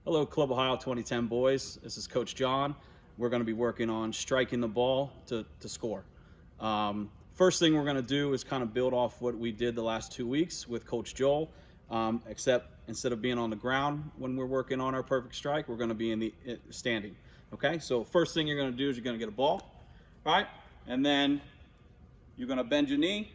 Hello, Club Ohio 2010 boys. This is Coach John. We're going to be working on striking the ball to score. First thing we're going to do is kind of build off what we did the last 2 weeks with Coach Joel, except instead of being on the ground when we're working on our perfect strike, we're going to be in the standing. Okay, so first thing you're going to do is you're going to get a ball, right? And then you're going to bend your knee,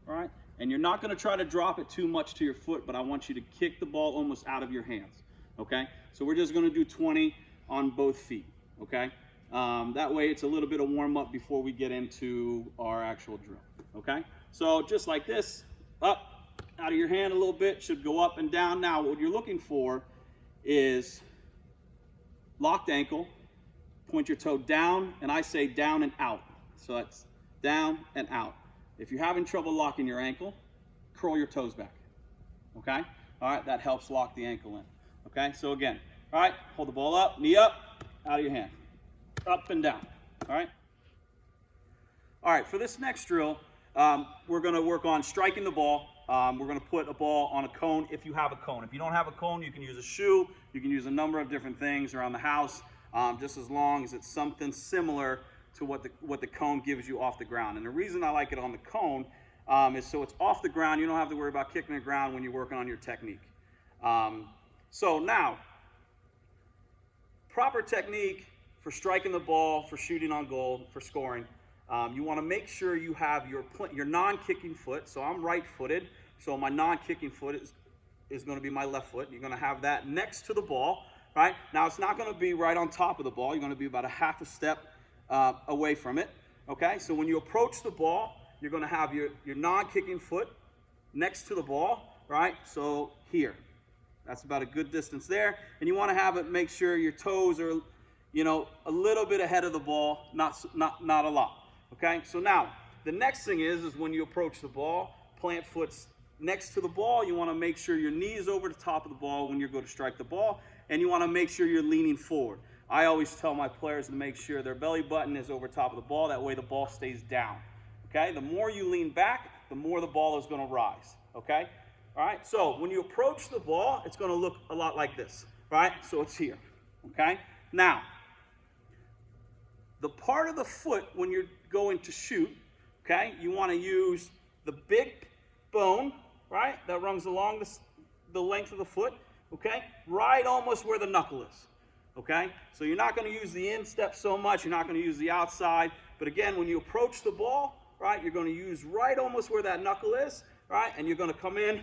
right? And you're not going to try to drop it too much to your foot, but I want you to kick the ball almost out of your hands. Okay, so we're just going to do 20 on both feet. Okay, that way it's a little bit of warm up before we get into our actual drill. Okay, so just like this, up, out of your hand a little bit, should go up and down. Now what you're looking for is locked ankle, point your toe down, and I say down and out. So that's down and out. If you're having trouble locking your ankle, curl your toes back. Okay, all right, that helps lock the ankle in. Okay, so again, all right, hold the ball up, knee up, out of your hand, up and down, all right? All right, for this next drill, we're gonna work on striking the ball. We're gonna put a ball on a cone if you have a cone. If you don't have a cone, you can use a shoe, you can use a number of different things around the house, just as long as it's something similar to what the cone gives you off the ground. And the reason I like it on the cone is so it's off the ground, you don't have to worry about kicking the ground when you're working on your technique. So now, proper technique for striking the ball, for shooting on goal, for scoring. You want to make sure you have your non-kicking foot. So I'm right-footed, so my non-kicking foot is going to be my left foot. You're going to have that next to the ball, right? Now it's not going to be right on top of the ball. You're going to be about a half a step away from it. Okay, so when you approach the ball, you're going to have your non-kicking foot next to the ball, right? So here. That's about a good distance there. And you want to have it, make sure your toes are, a little bit ahead of the ball, not a lot. Okay, so now the next thing is when you approach the ball, plant foot's next to the ball. You want to make sure your knee is over the top of the ball when you're going to strike the ball, and you want to make sure you're leaning forward. I always tell my players to make sure their belly button is over top of the ball. That way the ball stays down. Okay, the more you lean back, the more the ball is going to rise. Okay. All right, so when you approach the ball, it's going to look a lot like this, right? So it's here, okay? Now, the part of the foot when you're going to shoot, okay, you want to use the big bone, right, that runs along the length of the foot, okay, right almost where the knuckle is, okay? So you're not going to use the instep so much, you're not going to use the outside, but again, when you approach the ball, right, you're going to use right almost where that knuckle is, right, and you're going to come in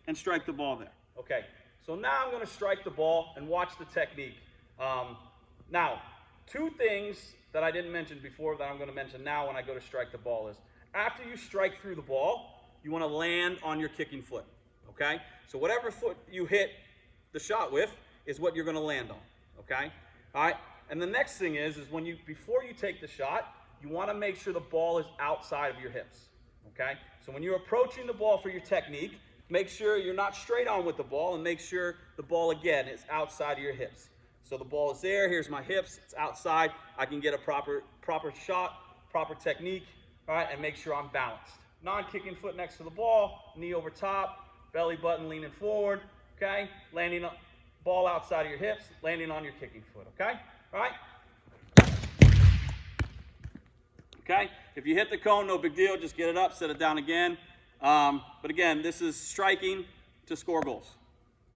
and strike the ball there. Okay, so now I'm going to strike the ball and watch the technique. Now, two things that I didn't mention before that I'm going to mention now when I go to strike the ball is after you strike through the ball, you want to land on your kicking foot. Okay, so whatever foot you hit the shot with is what you're going to land on. Okay, all right, and the next thing is before you take the shot, you want to make sure the ball is outside of your hips. Okay, so when you're approaching the ball for your technique, make sure you're not straight on with the ball, and make sure the ball, again, is outside of your hips. So the ball is there, here's my hips, it's outside. I can get a proper shot, proper technique, all right, and make sure I'm balanced. Non-kicking foot next to the ball, knee over top, belly button leaning forward, okay? Landing on, ball outside of your hips, landing on your kicking foot, okay? All right? Okay, if you hit the cone, no big deal, just get it up, set it down again. But again, this is striking to score goals.